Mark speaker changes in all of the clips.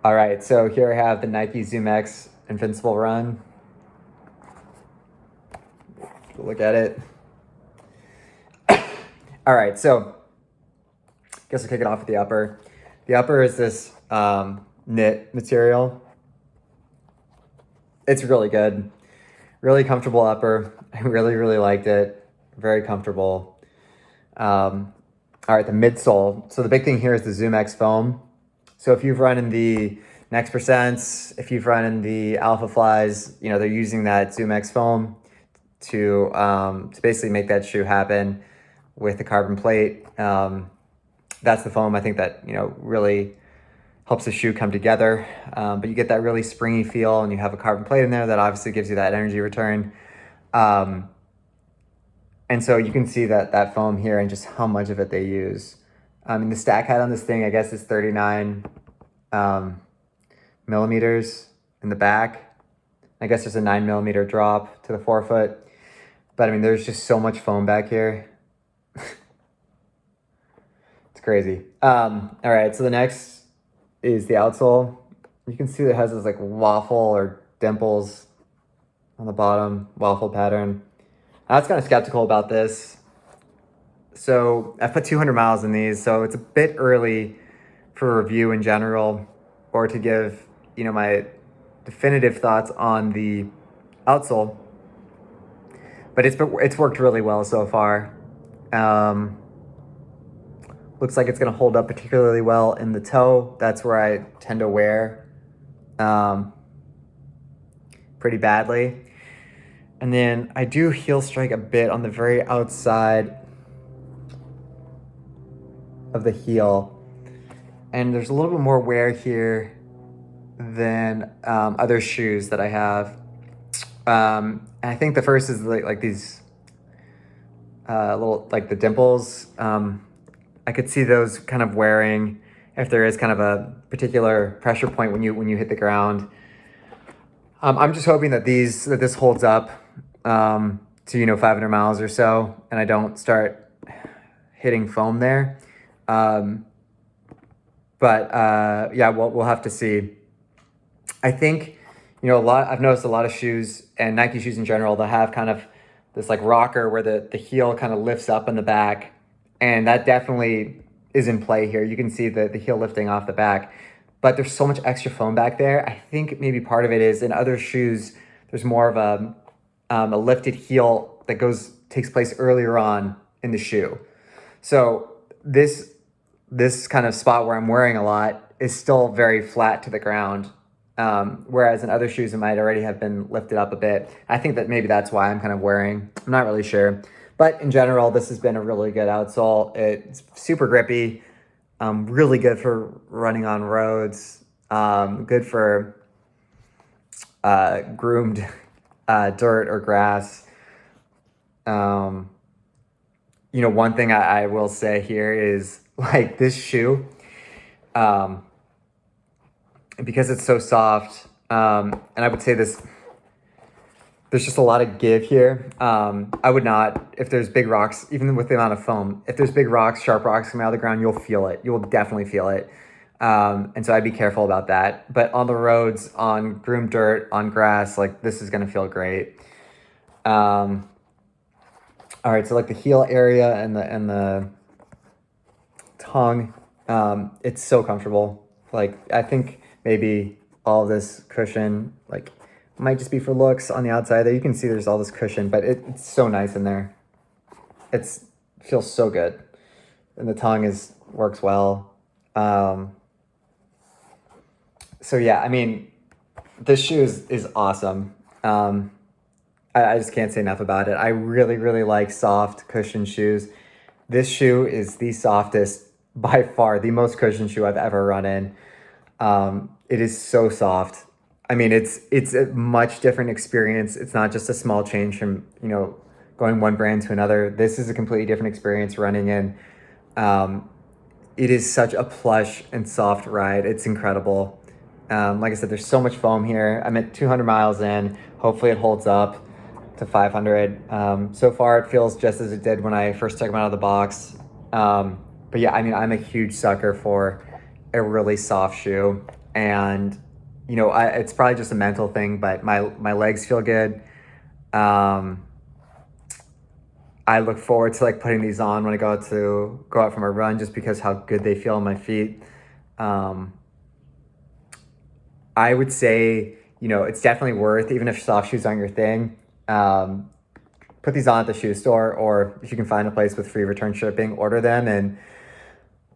Speaker 1: All right, so here I have the Nike ZoomX Invincible Run. Look at it. All right, so I guess I'll kick it off with the upper. The upper is this knit material. It's really good. Really comfortable upper. I really liked it. Very comfortable. All right, the midsole. So the big thing here is the ZoomX foam. So if you've run in the Next Percents, if you've run in the Alpha Flies, you know, they're using that ZoomX foam to basically make that shoe happen with the carbon plate. That's the foam I think that, you know, really helps the shoe come together. But you get that really springy feel, and you have a carbon plate in there that obviously gives you that energy return. And so you can see that foam here and just how much of it they use. And the stack height on this thing, I guess, is 39 millimeters in the back. I guess there's a 9 millimeter drop to the forefoot. But I mean, there's just so much foam back here. It's crazy. All right, so the next is the outsole. You can see that it has this like waffle or dimples on the bottom, waffle pattern. I was kind of skeptical about this. So I've put 200 miles in these, so it's a bit early for review in general, or to give, you know, my definitive thoughts on the outsole. But it's worked really well so far. Looks like it's going to hold up particularly well in the toe. That's where I tend to wear pretty badly. And then I do heel strike a bit on the very outside of the heel. And there's a little bit more wear here than other shoes that I have. And I think the first is like these little, like the dimples. I could see those kind of wearing if there is kind of a particular pressure point when you hit the ground. I'm just hoping that this holds up to, you know, 500 miles or so, and I don't start hitting foam there. But yeah, we'll have to see. I think, you know, I've noticed a lot of shoes, and Nike shoes in general, they'll have kind of this like rocker where the heel kind of lifts up in the back, and that definitely is in play here. You can see the heel lifting off the back, but there's so much extra foam back there. I think maybe part of it is in other shoes, there's more of a lifted heel that takes place earlier on in the shoe. So this kind of spot where I'm wearing a lot is still very flat to the ground. Whereas in other shoes, it might already have been lifted up a bit. I think that maybe that's why I'm kind of wearing. I'm not really sure. But in general, this has been a really good outsole. It's super grippy, really good for running on roads, good for groomed dirt or grass. You know, one thing I will say here is, like, this shoe, because it's so soft, and I would say there's just a lot of give here. I would not, if there's big rocks, even with the amount of foam, if there's big rocks, sharp rocks coming out of the ground, you'll feel it. You will definitely feel it. And so I'd be careful about that. But on the roads, on groomed dirt, on grass, like, this is going to feel great. All right, so like the heel area and the tongue, it's so comfortable. Like, I think maybe all this cushion, like, might just be for looks on the outside there. You can see there's all this cushion, but it's so nice in there. It feels so good. And the tongue works well. So yeah, I mean, this shoe is awesome. I just can't say enough about it. I really like soft cushion shoes. This shoe is the softest, by far, the most cushioned shoe I've ever run in. It is so soft. I mean, it's a much different experience. It's not just a small change from, you know, going one brand to another. This is a completely different experience running in. It is such a plush and soft ride. It's incredible. Like I said, there's so much foam here. I'm at 200 miles in. Hopefully it holds up to 500. So far it feels just as it did when I first took them out of the box. But yeah, I mean, I'm a huge sucker for a really soft shoe. and it's probably just a mental thing, but my legs feel good. Um, I look forward to like putting these on when I go out for my run, just because how good they feel on my feet. Um, I would say, it's definitely worth, even if soft shoes aren't your thing, put these on at the shoe store, or if you can find a place with free return shipping, order them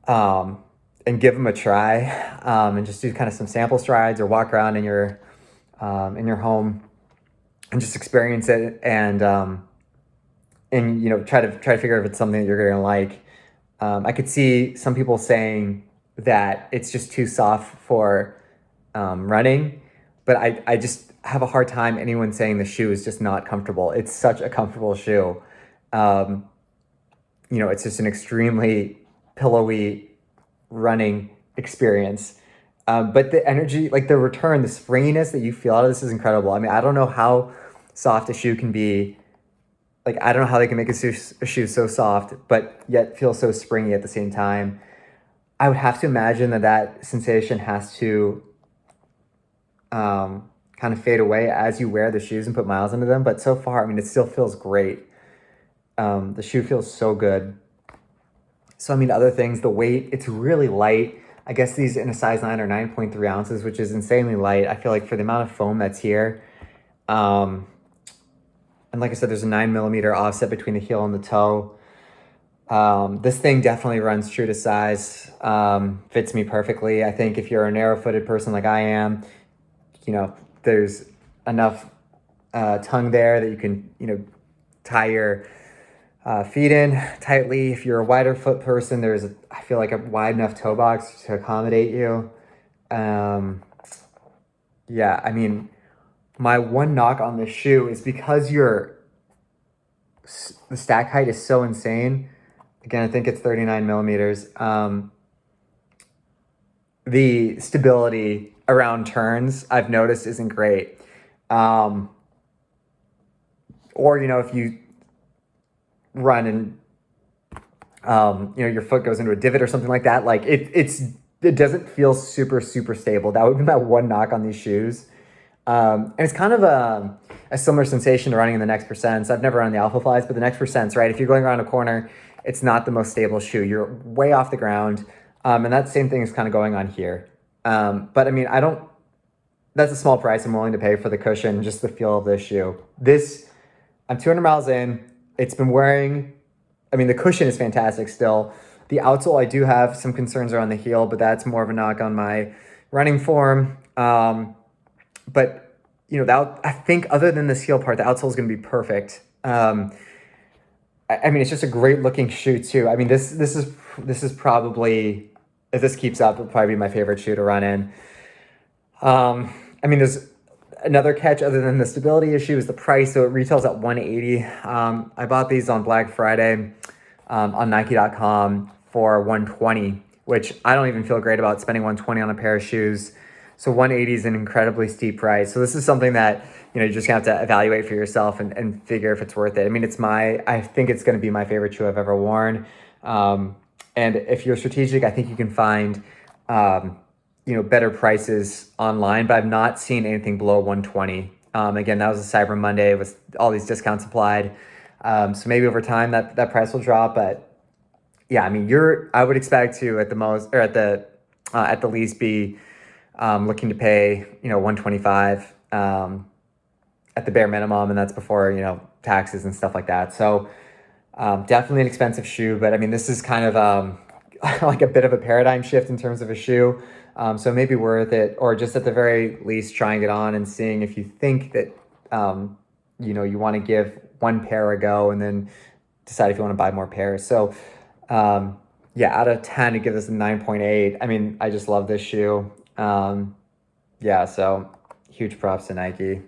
Speaker 1: um, and give them a try, and just do kind of some sample strides or walk around in your home and just experience it, and try to figure out if it's something that you're going to like. I could see some people saying that it's just too soft for running, but I just have a hard time anyone saying the shoe is just not comfortable. It's such a comfortable shoe. Um, it's just an extremely pillowy running experience. But the energy, like the return, the springiness that you feel out of this is incredible. I mean, I don't know how soft a shoe can be. Like, I don't know how they can make a shoe so soft, but yet feel so springy at the same time. I would have to imagine that sensation has to kind of fade away as you wear the shoes and put miles into them. But so far, I mean, it still feels great. The shoe feels so good. So, I mean, other things, the weight, it's really light. I guess these in a size 9 are 9.3 ounces, which is insanely light. I feel like for the amount of foam that's here, and like I said, there's a 9mm offset between the heel and the toe. This thing definitely runs true to size, fits me perfectly. I think if you're a narrow-footed person like I am, there's enough tongue there that you can, tie your feet in tightly. If you're a wider foot person, I feel like a wide enough toe box to accommodate you. Yeah, I mean, my one knock on this shoe is because the stack height is so insane. Again, I think it's 39mm. The stability around turns, I've noticed, isn't great. Or, if you run and, your foot goes into a divot or something like that, like it doesn't feel super, super stable. That would be my one knock on these shoes. And it's kind of a similar sensation to running in the Next Percents. I've never run the Alpha Flies, but the Next Percents, right? If you're going around a corner, it's not the most stable shoe. You're way off the ground. And that same thing is kind of going on here. But I mean, that's a small price I'm willing to pay for the cushion, just the feel of this shoe. I'm 200 miles in. It's been wearing, I mean, the cushion is fantastic still. The outsole, I do have some concerns around the heel, but that's more of a knock on my running form. But I think other than this heel part, the outsole is going to be perfect. I mean, it's just a great looking shoe too. I mean, this is probably, if this keeps up, it'll probably be my favorite shoe to run in. I mean, there's another catch other than the stability issue is the price. So it retails at $180. I bought these on Black Friday on Nike.com for $120, which I don't even feel great about spending $120 on a pair of shoes. So $180 is an incredibly steep price. So this is something that, you're just gonna have to evaluate for yourself and figure if it's worth it. I mean, I think it's gonna be my favorite shoe I've ever worn. And if you're strategic, I think you can find, better prices online, but I've not seen anything below 120. Again, that was a Cyber Monday with all these discounts applied. So maybe over time that price will drop, but yeah, I mean, I would expect to at the least be looking to pay, $125 at the bare minimum, and that's before, taxes and stuff like that. So definitely an expensive shoe, but I mean, this is kind of like a bit of a paradigm shift in terms of a shoe. So maybe worth it, or just at the very least trying it on and seeing if you think that, you want to give one pair a go and then decide if you want to buy more pairs. So yeah, out of 10, to give this a 9.8. I mean, I just love this shoe. Yeah, so huge props to Nike.